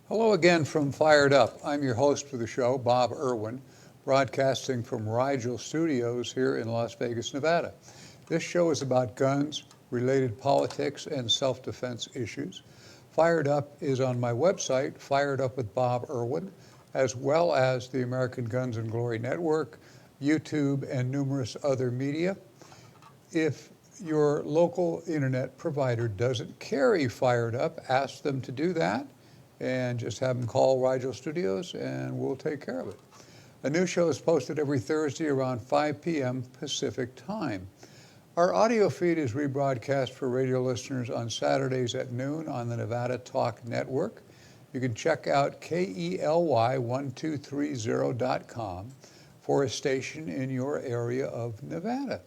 Hello again from Fired Up. I'm your host for the show, Bob Irwin, broadcasting from Rigel Studios here in Las Vegas, Nevada. This show is about guns, related politics, and self-defense issues. Fired Up is on my website, Fired Up with Bob Irwin, as well as the American Guns and Glory Network, YouTube, and numerous other media. If your local internet provider doesn't carry Fired Up, ask them to do that and just have them call Rigel Studios and we'll take care of it. A new show is posted every Thursday around 5 p.m. Pacific time. Our audio feed is rebroadcast for radio listeners on Saturdays at noon on the Nevada Talk Network. You can check out KELY1230.com for a station in your area of Nevada.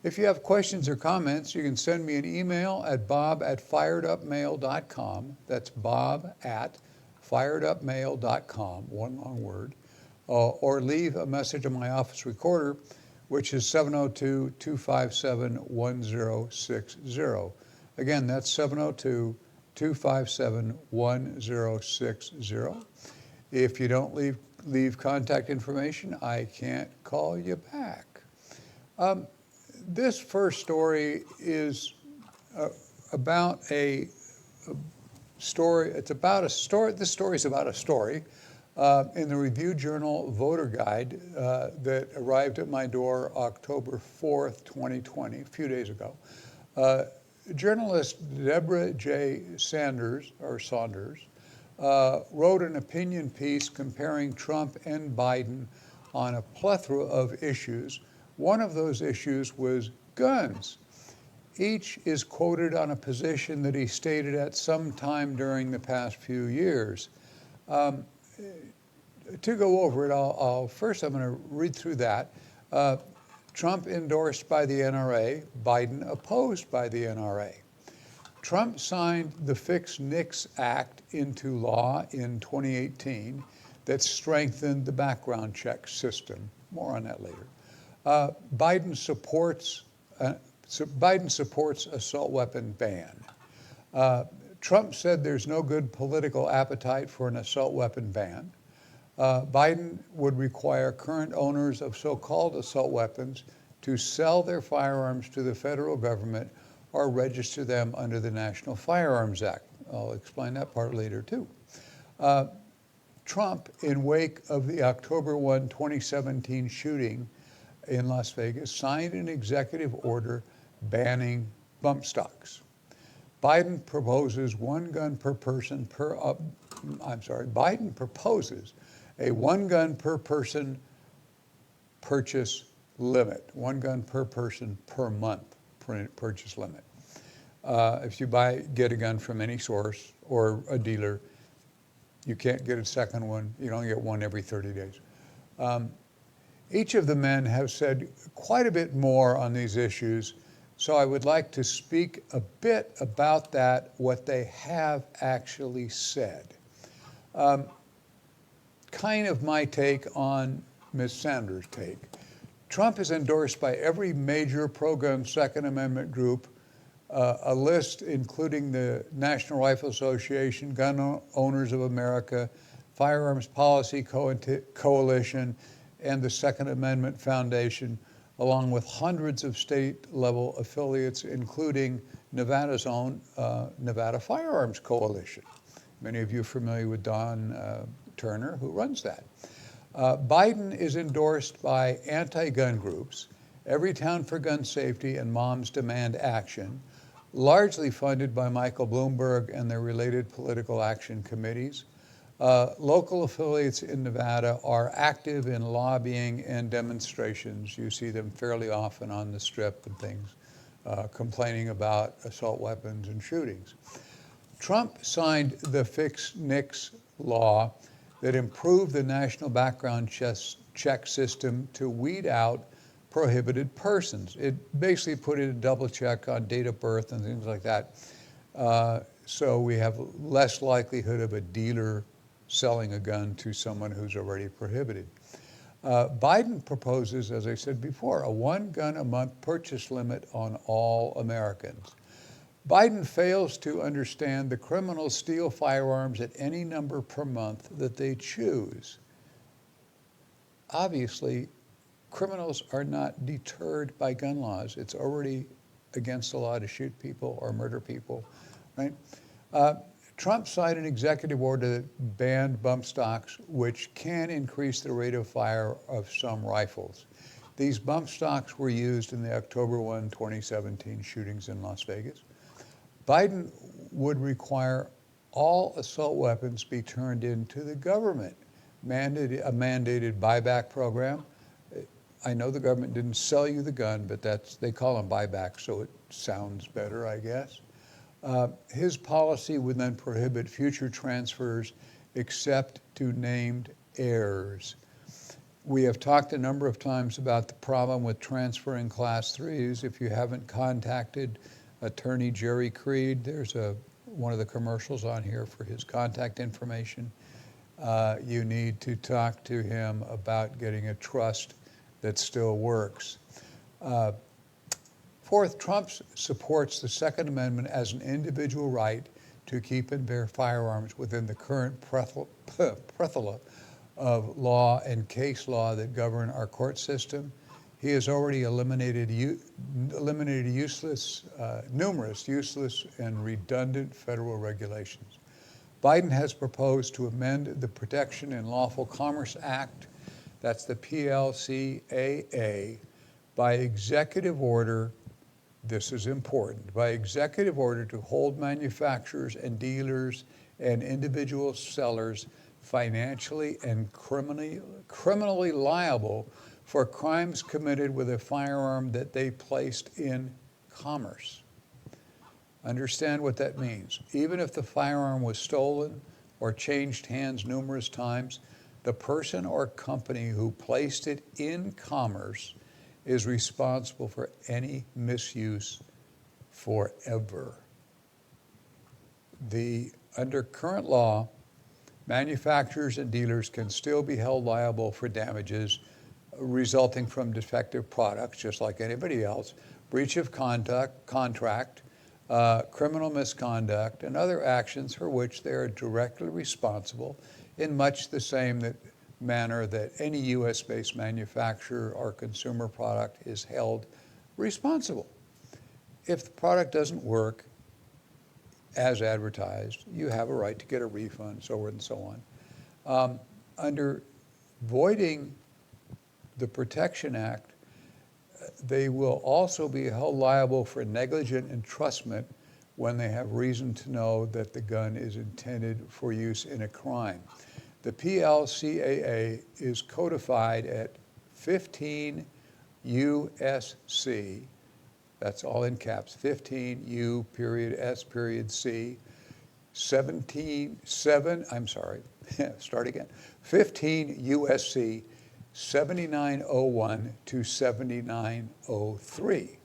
If you have questions or comments, you can send me an email at bob@firedupmail.com. That's bob@firedupmail.com, one long word. Or leave a message on my office recorder, which is 702-257-1060. Again, that's 702-257-1060. If you don't leave contact information, I can't call you back. This first story is about a story. It's about a story. This story is about a story in the Review Journal Voter Guide that arrived at my door October 4th, 2020, a few days ago. Journalist Deborah J. Saunders wrote an opinion piece comparing Trump and Biden on a plethora of issues. One of those issues was guns. Each is quoted on a position that he stated at some time during the past few years. To go over it, I'm going to read through that. Trump endorsed by the NRA, Biden opposed by the NRA. Trump signed the Fix NICS Act into law in 2018 that strengthened the background check system. More on that later. Biden supports assault weapon ban. Trump said there's no good political appetite for an assault weapon ban. Biden would require current owners of so-called assault weapons to sell their firearms to the federal government or register them under the National Firearms Act. I'll explain that part later too. Trump, in wake of the October 1, 2017 shooting in Las Vegas, signed an executive order banning bump stocks. Biden proposes Biden proposes a one gun per person purchase limit, one gun per person per month purchase limit. If you get a gun from any source or a dealer, you can't get a second one. You only get one every 30 days. Each of the men have said quite a bit more on these issues, so I would like to speak a bit about that, what they have actually said. Kind of my take on Ms. Sanders' take. Trump is endorsed by every major pro-gun Second Amendment group, a list including the National Rifle Association, Gun Owners of America, Firearms Policy Coalition, and the Second Amendment Foundation, along with hundreds of state-level affiliates, including Nevada's own Nevada Firearms Coalition. Many of you are familiar with Don Turner, who runs that. Biden is endorsed by anti-gun groups, Everytown for Gun Safety and Moms Demand Action, largely funded by Michael Bloomberg and their related political action committees. Local affiliates in Nevada are active in lobbying and demonstrations. You see them fairly often on the Strip and things, complaining about assault weapons and shootings. Trump signed the Fix NICS law that improved the national background check system to weed out prohibited persons. It basically put in a double check on date of birth and things like that. So we have less likelihood of a dealer selling a gun to someone who's already prohibited. Biden proposes, as I said before, a one gun a month purchase limit on all Americans. Biden fails to understand the criminals steal firearms at any number per month that they choose. Obviously, criminals are not deterred by gun laws. It's already against the law to shoot people or murder people, right? Trump signed an executive order that banned bump stocks, which can increase the rate of fire of some rifles. These bump stocks were used in the October 1, 2017 shootings in Las Vegas. Biden would require all assault weapons be turned into the government, a mandated buyback program. I know the government didn't sell you the gun, but they call them buybacks, so it sounds better, I guess. His policy would then prohibit future transfers except to named heirs. We have talked a number of times about the problem with transferring Class 3s. If you haven't contacted Attorney Jerry Creed, there's one of the commercials on here for his contact information. You need to talk to him about getting a trust that still works. Fourth, Trump supports the Second Amendment as an individual right to keep and bear firearms within the current plethora of law and case law that govern our court system. He has already eliminated numerous useless and redundant federal regulations. Biden has proposed to amend the Protection in Lawful Commerce Act, that's the PLCAA, by executive order. This is important, by executive order to hold manufacturers and dealers and individual sellers financially and criminally liable for crimes committed with a firearm that they placed in commerce. Understand what that means. Even if the firearm was stolen or changed hands numerous times, the person or company who placed it in commerce is responsible for any misuse forever. Under current law, manufacturers and dealers can still be held liable for damages resulting from defective products, just like anybody else, breach of contract, criminal misconduct, and other actions for which they are directly responsible in much the same manner that any U.S.-based manufacturer or consumer product is held responsible. If the product doesn't work as advertised, you have a right to get a refund, so forth and so on. Under voiding the Protection Act, they will also be held liable for negligent entrustment when they have reason to know that the gun is intended for use in a crime. The PLCAA is codified at 15 U.S.C., that's all in caps, 15 U.S.C, 15 U.S.C. 7901 to 7903.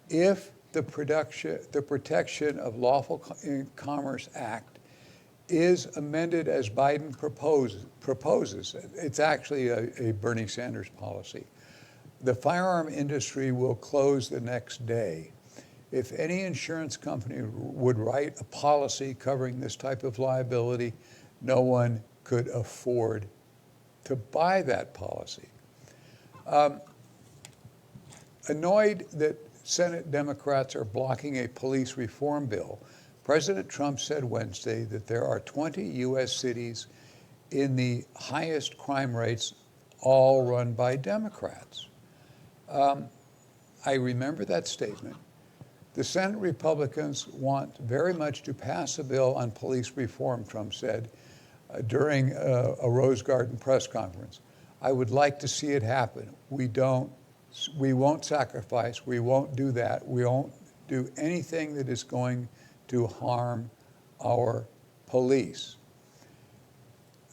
If the Protection of Lawful Commerce Act is amended as Biden proposes, it's actually a Bernie Sanders policy, the firearm industry will close the next day. If any insurance company would write a policy covering this type of liability, no one could afford to buy that policy. Annoyed that Senate Democrats are blocking a police reform bill, President Trump said Wednesday that there are 20 U.S. cities in the highest crime rates, all run by Democrats. I remember that statement. The Senate Republicans want very much to pass a bill on police reform, Trump said during a Rose Garden press conference. I would like to see it happen. We won't sacrifice, we won't do that. We won't do anything that is going to harm our police.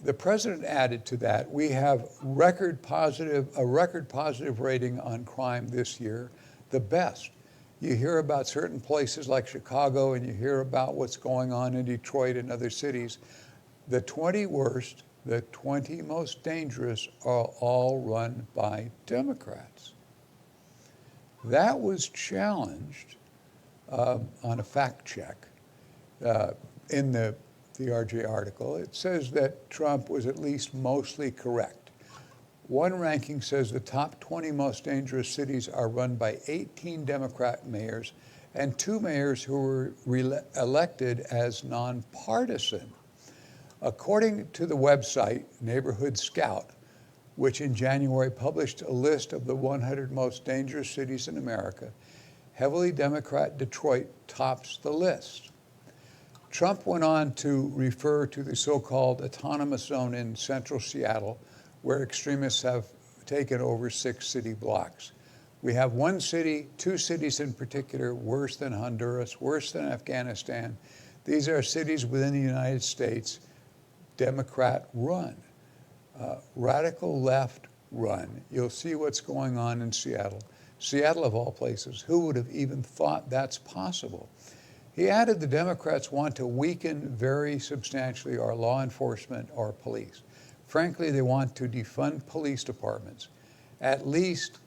The president added to that, we have a record positive rating on crime this year, the best. You hear about certain places like Chicago, and you hear about what's going on in Detroit and other cities. The 20 worst, the 20 most dangerous are all run by Democrats. That was challenged on a fact check in the RJ article. It says that Trump was at least mostly correct. One ranking says the top 20 most dangerous cities are run by 18 Democrat mayors and 2 mayors who were elected as nonpartisan. According to the website Neighborhood Scout, which in January published a list of the 100 most dangerous cities in America, heavily Democrat Detroit tops the list. Trump went on to refer to the so-called autonomous zone in central Seattle, where extremists have taken over 6 city blocks. We have 1 city, 2 cities in particular, worse than Honduras, worse than Afghanistan. These are cities within the United States, Democrat run, radical left run. You'll see what's going on in Seattle. Seattle of all places. Who would have even thought that's possible? He added the Democrats want to weaken very substantially our law enforcement or police. Frankly, they want to defund police departments, at least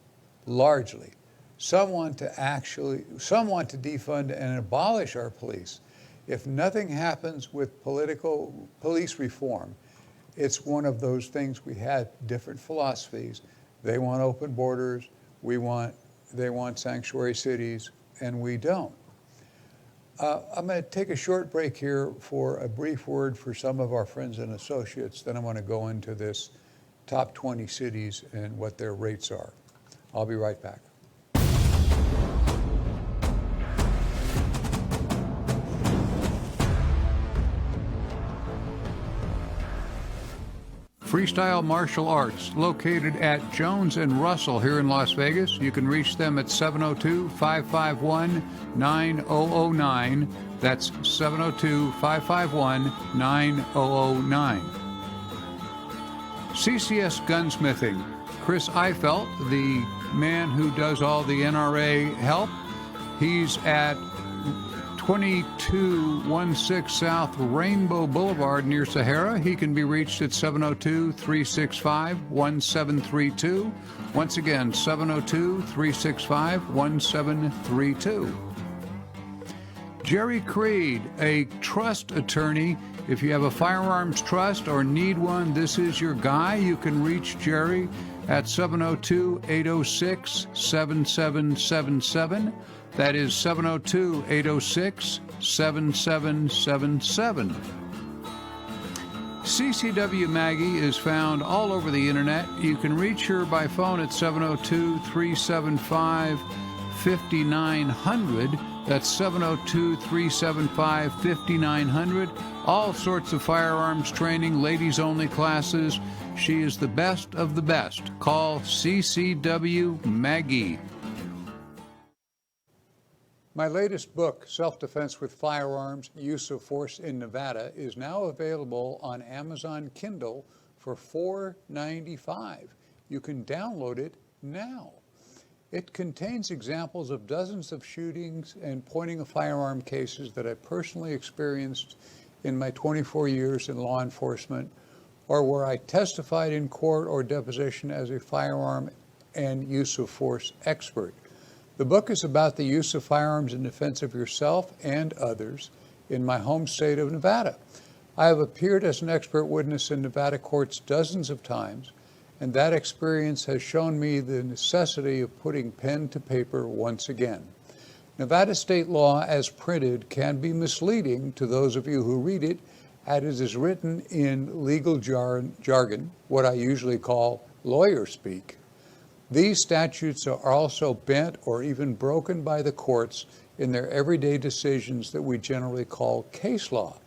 largely. Some want to defund and abolish our police. If nothing happens with police reform, it's one of those things. We had different philosophies. They want open borders, they want sanctuary cities, and we don't. I'm going to take a short break here for a brief word for some of our friends and associates. Then I'm going to go into this top 20 cities and what their rates are. I'll be right back. Freestyle Martial Arts, located at Jones and Russell here in Las Vegas. You can reach them at 702-551-9009. That's 702-551-9009. CCS Gunsmithing. Chris Eifelt, the man who does all the NRA help, he's at 2216 South Rainbow Boulevard near Sahara. He can be reached at 702-365-1732. Once again, 702-365-1732. Jerry Creed, a trust attorney. If you have a firearms trust or need one, this is your guy. You can reach Jerry at 702-806-7777. That is 702-806-7777. CCW Maggie is found all over the internet. You can reach her by phone at 702-375-5900. That's 702-375-5900. All sorts of firearms training, ladies-only classes. She is the best of the best. Call CCW Maggie. My latest book, Self-Defense with Firearms, Use of Force in Nevada, is now available on Amazon Kindle for $4.95. You can download it now. It contains examples of dozens of shootings and pointing a firearm cases that I personally experienced in my 24 years in law enforcement, or where I testified in court or deposition as a firearm and use of force expert. The book is about the use of firearms in defense of yourself and others in my home state of Nevada. I have appeared as an expert witness in Nevada courts dozens of times, and that experience has shown me the necessity of putting pen to paper once again. Nevada state law as printed can be misleading to those of you who read it, as it is written in legal jargon, what I usually call lawyer speak. These statutes are also bent or even broken by the courts in their everyday decisions that we generally call case law.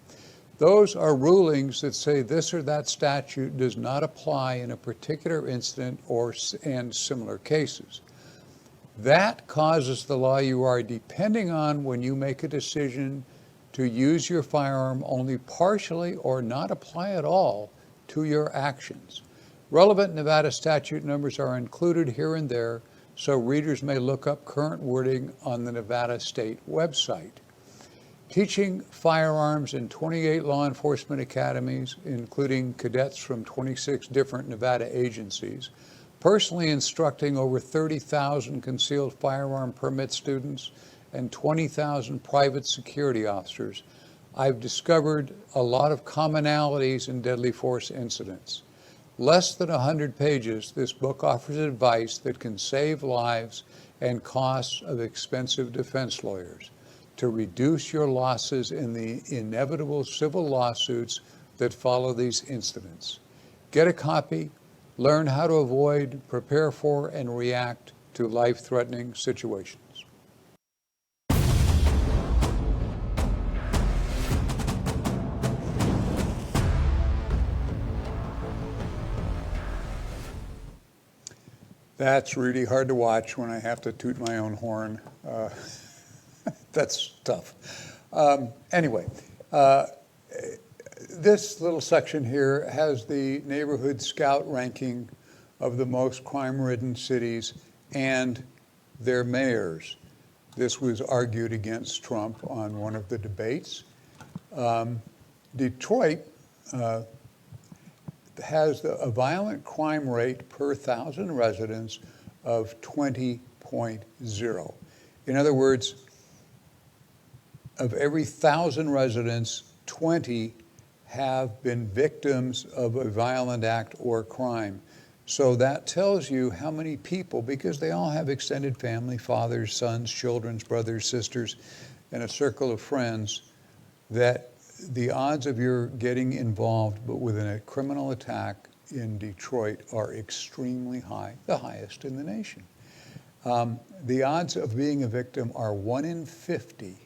Those are rulings that say this or that statute does not apply in a particular incident and similar cases. That causes the law you are depending on when you make a decision to use your firearm only partially or not apply at all to your actions. Relevant Nevada statute numbers are included here and there, so readers may look up current wording on the Nevada State website. Teaching firearms in 28 law enforcement academies, including cadets from 26 different Nevada agencies, personally instructing over 30,000 concealed firearm permit students, and 20,000 private security officers, I've discovered a lot of commonalities in deadly force incidents. Less than 100 pages, this book offers advice that can save lives and costs of expensive defense lawyers to reduce your losses in the inevitable civil lawsuits that follow these incidents. Get a copy, learn how to avoid, prepare for, and react to life-threatening situations. That's really hard to watch when I have to toot my own horn. That's tough. Anyway, this little section here has the neighborhood scout ranking of the most crime-ridden cities and their mayors. This was argued against Trump on one of the debates. Detroit has a violent crime rate per 1,000 residents of 20.0. In other words, of every 1,000 residents, 20 have been victims of a violent act or crime. So that tells you how many people, because they all have extended family, fathers, sons, children, brothers, sisters, and a circle of friends, that the odds of your getting involved but within a criminal attack in Detroit are extremely high, the highest in the nation. The odds of being a victim are 1 in 50.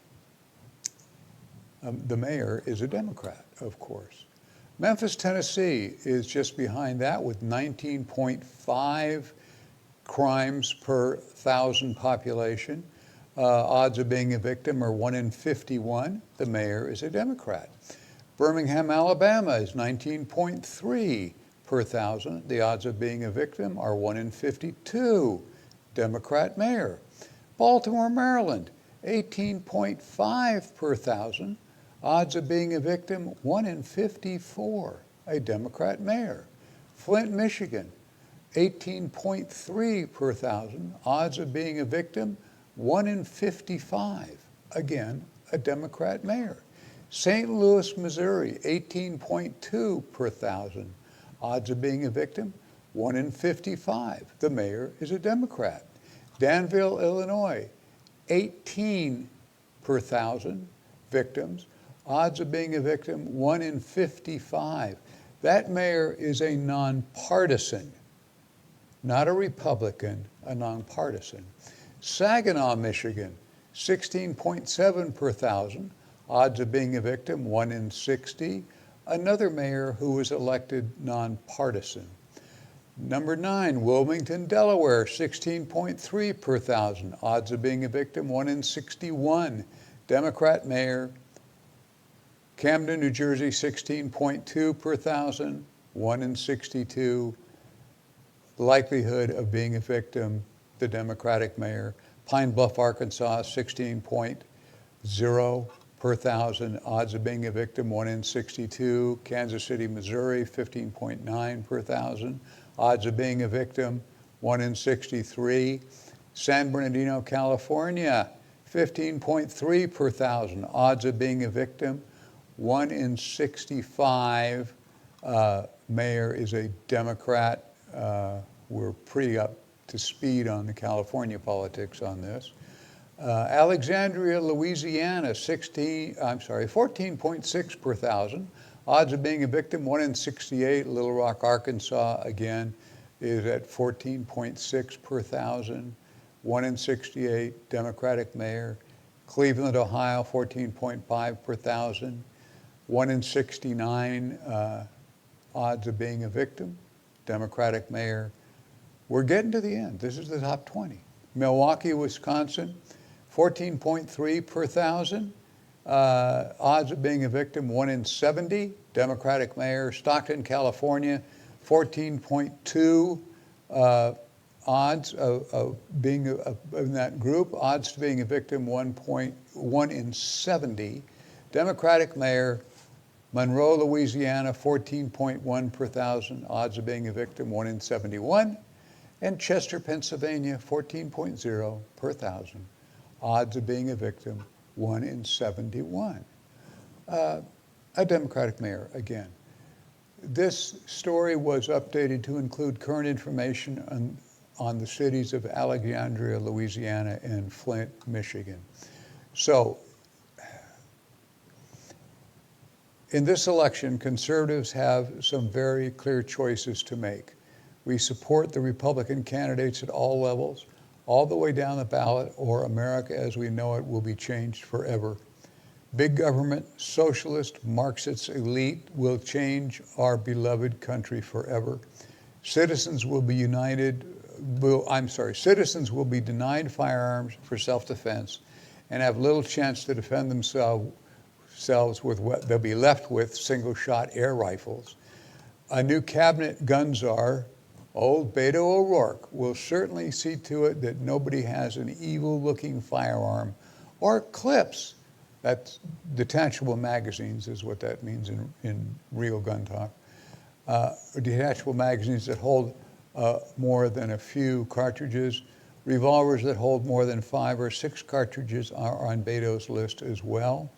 The mayor is a Democrat, of course. Memphis, Tennessee is just behind that with 19.5 crimes per 1,000 population. Odds of being a victim are 1 in 51. The mayor is a Democrat. Birmingham, Alabama is 19.3 per 1,000. The odds of being a victim are 1 in 52. Democrat mayor. Baltimore, Maryland, 18.5 per 1,000. Odds of being a victim, 1 in 54. A Democrat mayor. Flint, Michigan, 18.3 per 1,000. Odds of being a victim, 1 in 55, again, a Democrat mayor. St. Louis, Missouri, 18.2 per 1,000. Odds of being a victim, 1 in 55. The mayor is a Democrat. Danville, Illinois, 18 per 1,000 victims. Odds of being a victim, 1 in 55. That mayor is a nonpartisan, not a Republican, a nonpartisan. Saginaw, Michigan, 16.7 per 1,000. Odds of being a victim, 1 in 60. Another mayor who was elected nonpartisan. Number 9, Wilmington, Delaware, 16.3 per 1,000. Odds of being a victim, 1 in 61. Democrat mayor. Camden, New Jersey, 16.2 per 1,000. 1 in 62. Likelihood of being a victim, the Democratic mayor. Pine Bluff, Arkansas, 16.0 per 1,000. Odds of being a victim, 1 in 62. Kansas City, Missouri, 15.9 per 1,000. Odds of being a victim, 1 in 63. San Bernardino, California, 15.3 per 1,000. Odds of being a victim, 1 in 65. Mayor is a Democrat. We're pretty up to speed on the California politics on this. Alexandria, Louisiana, 14.6 per 1,000. Odds of being a victim, 1 in 68. Little Rock, Arkansas, again, is at 14.6 per 1,000. 1 in 68, Democratic mayor. Cleveland, Ohio, 14.5 per 1,000. 1 in 69 odds of being a victim, Democratic mayor. We're getting to the end. This is the top 20. Milwaukee, Wisconsin, 14.3 per 1,000. Odds of being a victim, 1 in 70, Democratic mayor. Stockton, California, 14.2 odds of being in that group. Odds to being a victim, 1 in 70, Democratic mayor. Monroe, Louisiana, 14.1 per 1,000. Odds of being a victim, 1 in 71. And Chester, Pennsylvania, 14.0 per 1,000. odds of being a victim, 1 in 71. A Democratic mayor, again. This story was updated to include current information on the cities of Alexandria, Louisiana, and Flint, Michigan. So, in this election, conservatives have some very clear choices to make. We support the Republican candidates at all levels, all the way down the ballot, or America as we know it will be changed forever. Big government, socialist, Marxist elite will change our beloved country forever. Citizens will be citizens will be denied firearms for self-defense and have little chance to defend themselves with what they'll be left with, single-shot air rifles. A new cabinet gun czar, old Beto O'Rourke, will certainly see to it that nobody has an evil-looking firearm or clips. That's detachable magazines is what that means in real gun talk. Detachable magazines that hold more than a few cartridges. Revolvers that hold more than 5 or 6 cartridges are on Beto's list as well.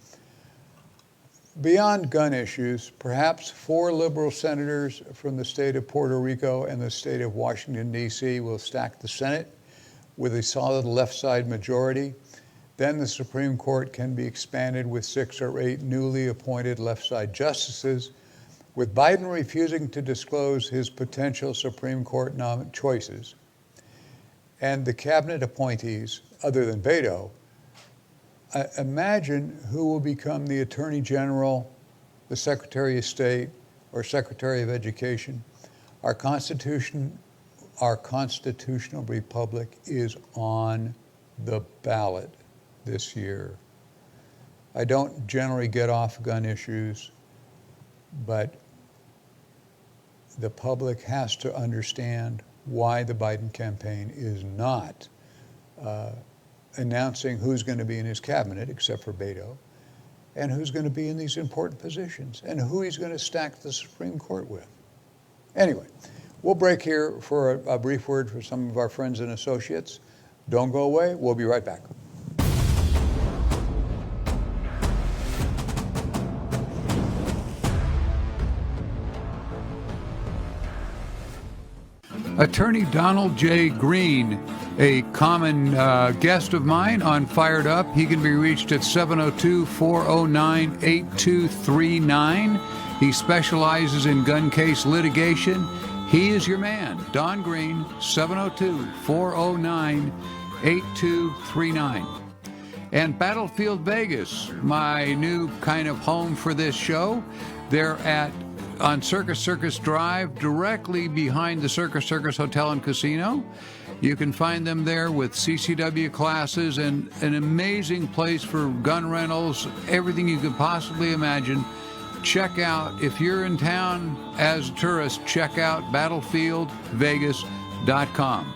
Beyond gun issues, perhaps 4 liberal senators from the state of Puerto Rico and the state of Washington, D.C. will stack the Senate with a solid left-side majority. Then the Supreme Court can be expanded with 6 or 8 newly appointed left-side justices, with Biden refusing to disclose his potential Supreme Court choices. And the cabinet appointees, other than Beto, imagine who will become the Attorney General, the Secretary of State, or Secretary of Education. Our constitutional republic is on the ballot this year. I don't generally get off gun issues, but the public has to understand why the Biden campaign is not announcing who's going to be in his cabinet, except for Beto, and who's going to be in these important positions, and who he's going to stack the Supreme Court with. Anyway, we'll break here for a brief word for some of our friends and associates. Don't go away. We'll be right back. Attorney Donald J. Green, a common guest of mine on Fired Up. He can be reached at 702-409-8239. He specializes in gun case litigation. He is your man, Don Green, 702-409-8239. And Battlefield Vegas, my new kind of home for this show. They're on Circus Drive, directly behind the Circus Hotel and Casino. You can find them there with CCW classes and an amazing place for gun rentals, everything you could possibly imagine. Check out, if you're in town as a tourist, check out battlefieldvegas.com.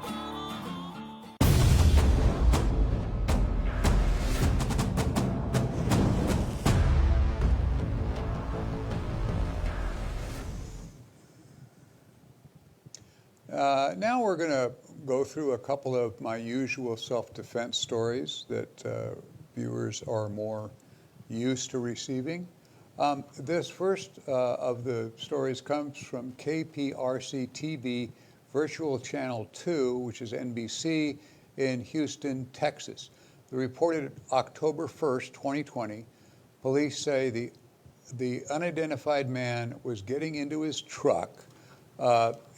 Now we're going to go through a couple of my usual self-defense stories that viewers are more used to receiving. This first of the stories comes from KPRC TV Virtual Channel 2, which is NBC in Houston, Texas. The reported October 1st, 2020, police say the unidentified man was getting into his truck.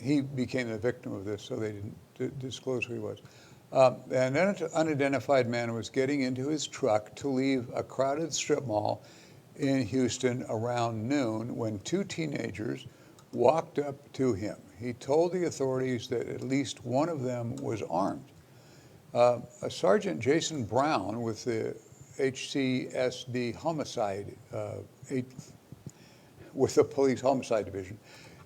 He became the victim of this, so they didn't disclose who he was. An unidentified man was getting into his truck to leave a crowded strip mall in Houston around noon when 2 teenagers walked up to him. He told the authorities that at least one of them was armed. Sergeant Jason Brown with the HCSD homicide, with the police homicide division,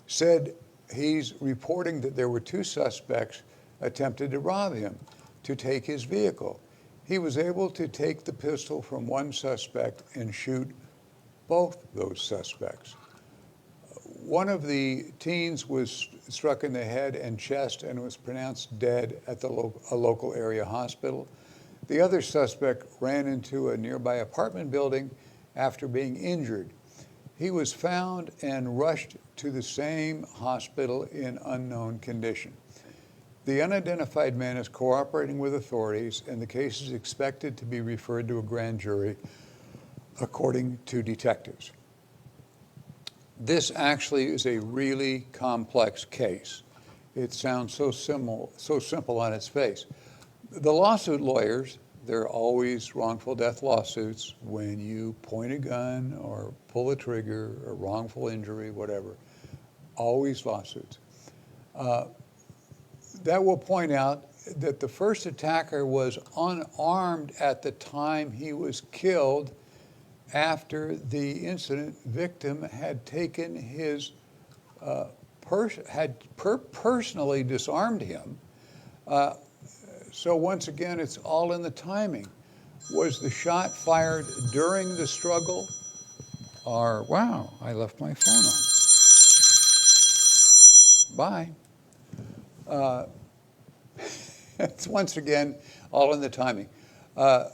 said he's reporting that there were 2 suspects attempted to rob him to take his vehicle. He was able to take the pistol from one suspect and shoot both those suspects. One of the teens was struck in the head and chest and was pronounced dead at a local area hospital. The other suspect ran into a nearby apartment building after being injured. He was found and rushed to the same hospital in unknown condition. The unidentified man is cooperating with authorities, and the case is expected to be referred to a grand jury, according to detectives. This actually is a really complex case. It sounds so simple on its face. The lawsuit lawyers, they're always wrongful death lawsuits when you point a gun or pull a trigger or wrongful injury, whatever, always lawsuits. That will point out that the first attacker was unarmed at the time he was killed. After the incident, victim had taken his personally disarmed him. So once again, it's all in the timing. Was the shot fired during the struggle? Or, wow, I left my phone on. Bye. It's once again all in the timing. The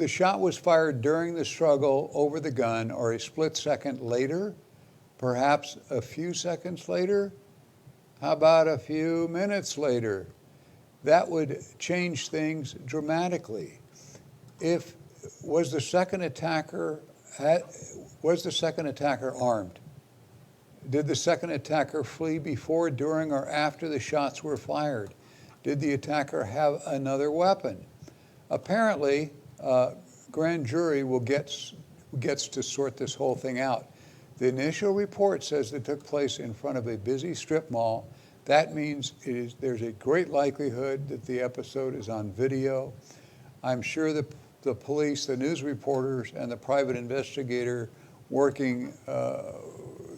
shot was fired during the struggle over the gun, or a split second later, perhaps a few seconds later. How about a few minutes later? That would change things dramatically. Was the second attacker armed? Did the second attacker flee before, during, or after the shots were fired? Did the attacker have another weapon? Apparently, grand jury gets to sort this whole thing out. The initial report says it took place in front of a busy strip mall. That means there's a great likelihood that the episode is on video. I'm sure the police, the news reporters, and the private investigator working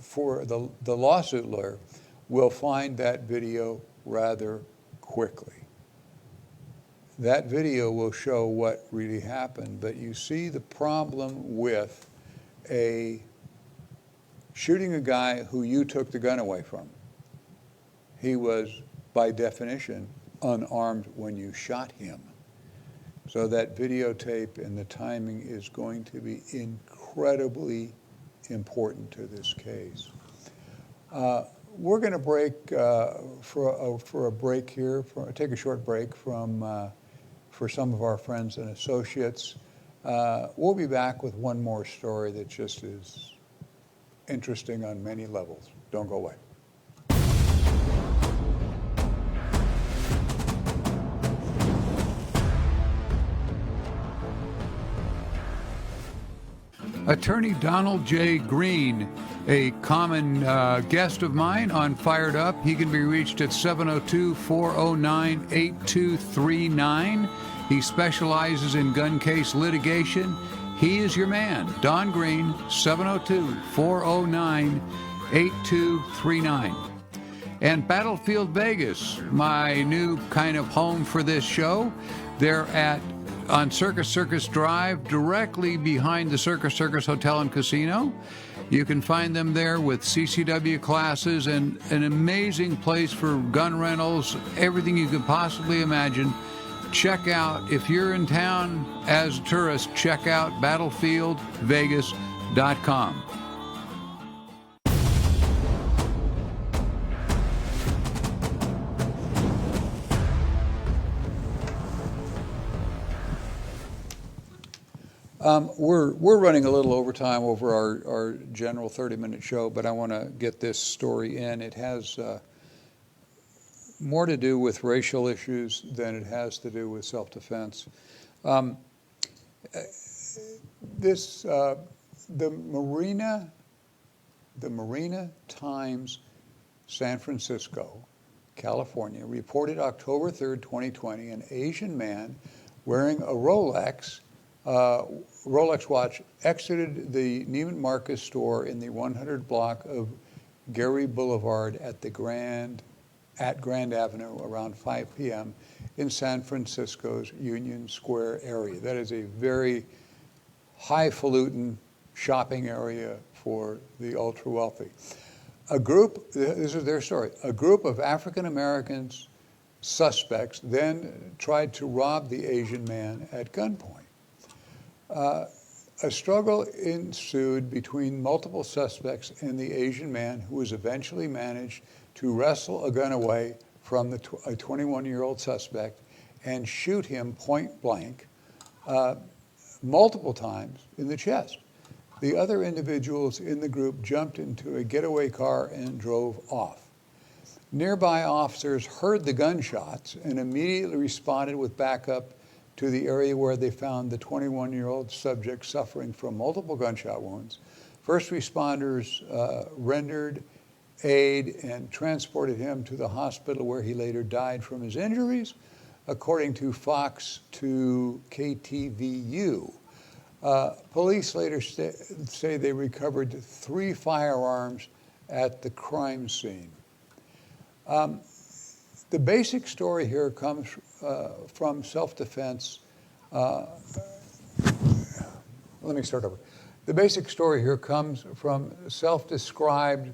for the lawsuit lawyer will find that video rather quickly. That video will show what really happened, but you see the problem with shooting a guy who you took the gun away from. He was, by definition, unarmed when you shot him. So that videotape and the timing is going to be incredibly important to this case. We're going to break for a break here, take a short break for some of our friends and associates. We'll be back with one more story that just is interesting on many levels. Don't go away. Attorney Donald J. Green, a common guest of mine on Fired Up. He can be reached at 702-409-8239. He specializes in gun case litigation. He is your man, Don Green, 702-409-8239. And Battlefield Vegas, my new kind of home for this show. They're on Circus Circus Drive, directly behind the Circus Circus Hotel and Casino. You can find them there with CCW classes and an amazing place for gun rentals, everything you could possibly imagine. Check out, if you're in town as a tourist, check out battlefieldvegas.com. We're running a little overtime over our general 30-minute show, but I want to get this story in. It has more to do with racial issues than it has to do with self-defense. The Marina Times, San Francisco, California, reported October 3rd, 2020, an Asian man wearing a Rolex watch exited the Neiman Marcus store in the 100 block of Gary Boulevard at Grand Avenue around 5 p.m. in San Francisco's Union Square area. That is a very highfalutin shopping area for the ultra wealthy. This is their story, a group of African Americans suspects then tried to rob the Asian man at gunpoint. A struggle ensued between multiple suspects and the Asian man, who was eventually managed to wrestle a gun away from a 21-year-old suspect and shoot him point blank multiple times in the chest. The other individuals in the group jumped into a getaway car and drove off. Nearby officers heard the gunshots and immediately responded with backup to the area where they found the 21-year-old subject suffering from multiple gunshot wounds. First responders rendered aid and transported him to the hospital, where he later died from his injuries, according to Fox 2 KTVU. Police later say they recovered 3 firearms at the crime scene. The basic story here comes from self-defense. Let me start over. The basic story here comes from the self-described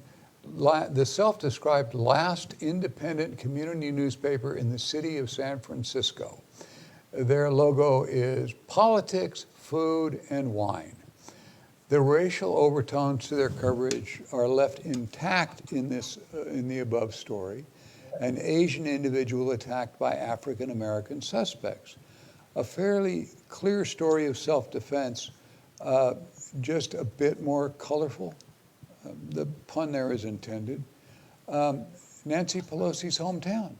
last independent community newspaper in the city of San Francisco. Their logo is politics, food, and wine. The racial overtones to their coverage are left intact in the above story. An Asian individual attacked by African American suspects. A fairly clear story of self-defense, just a bit more colorful. The pun there is intended. Nancy Pelosi's hometown.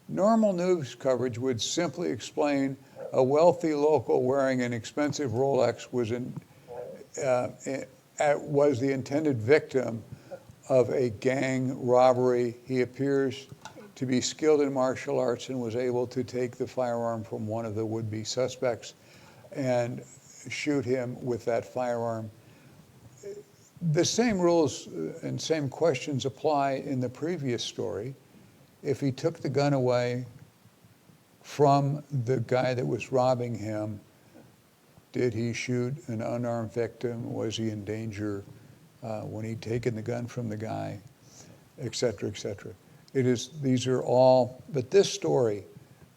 Normal news coverage would simply explain a wealthy local wearing an expensive Rolex was the intended victim of a gang robbery. He appears to be skilled in martial arts and was able to take the firearm from one of the would-be suspects and shoot him with that firearm. The same rules and same questions apply in the previous story. If he took the gun away from the guy that was robbing him, did he shoot an unarmed victim? Was he in danger when he'd taken the gun from the guy, et cetera, et cetera. These are all, but this story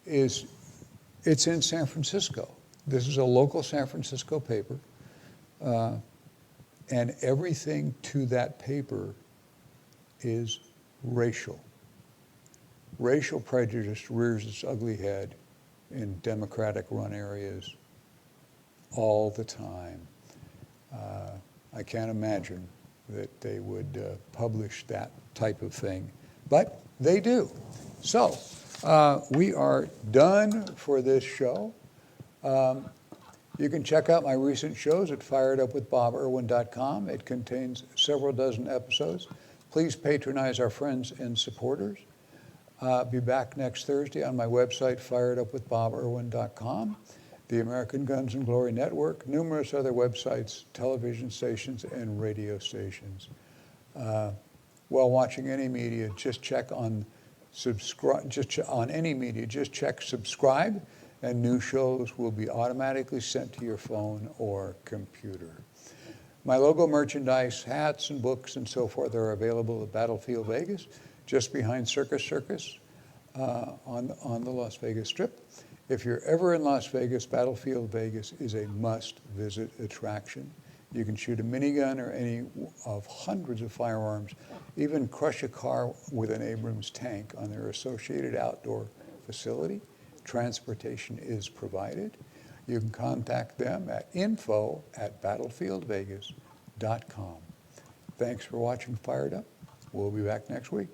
it's in San Francisco. This is a local San Francisco paper, and everything to that paper is racial. Racial prejudice rears its ugly head in Democratic-run areas all the time. I can't imagine that they would publish that type of thing, but they do. So we are done for this show. You can check out my recent shows at firedupwithboberwin.com. It contains several dozen episodes. Please patronize our friends and supporters. Be back next Thursday on my website, firedupwithboberwin.com, the American Guns and Glory Network, numerous other websites, television stations, and radio stations. While watching any media, just check on subscribe. On any media, just check subscribe, and new shows will be automatically sent to your phone or computer. My logo merchandise, hats and books and so forth are available at Battlefield Vegas, just behind Circus Circus on the Las Vegas Strip. If you're ever in Las Vegas, Battlefield Vegas is a must-visit attraction. You can shoot a minigun or any of hundreds of firearms, even crush a car with an Abrams tank on their associated outdoor facility. Transportation is provided. You can contact them at info@battlefieldvegas.com. Thanks for watching Fired Up. We'll be back next week.